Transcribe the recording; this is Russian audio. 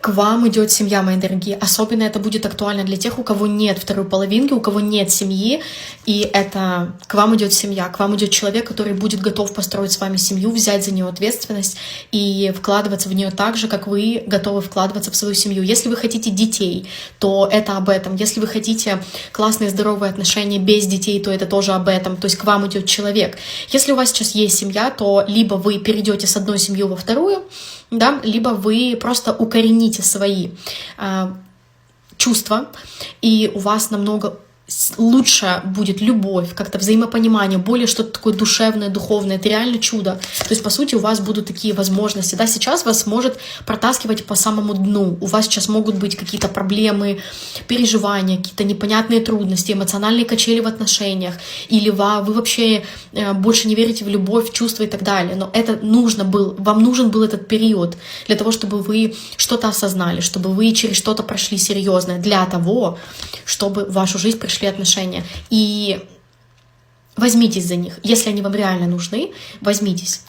к вам идет семья, мои дорогие. Особенно это будет актуально для тех, у кого нет второй половинки, у кого нет семьи. И это к вам идет семья, к вам идет человек, который будет готов построить с вами семью, взять за нее ответственность и вкладываться в нее так же, как вы готовы вкладываться в свою семью. Если вы хотите детей, то это об этом. Если вы хотите классные, здоровые отношения без детей, то это тоже об этом. То есть к вам идет человек. Если у вас сейчас есть семья, то либо вы перейдете с одной семьи во вторую, да, либо вы просто укорените свои чувства, и у вас намного лучше будет любовь, как-то взаимопонимание, более что-то такое душевное, духовное. Это реально чудо. То есть, по сути, у вас будут такие возможности. Да, сейчас вас может протаскивать по самому дну. У вас сейчас могут быть какие-то проблемы, переживания, какие-то непонятные трудности, эмоциональные качели в отношениях. Или вы вообще больше не верите в любовь, в чувства и так далее. Но это вам нужен был этот период для того, чтобы вы что-то осознали, чтобы вы через что-то прошли серьезное, для того, чтобы в вашу жизнь пришли отношения. И возьмитесь за них. Если они вам реально нужны, возьмитесь.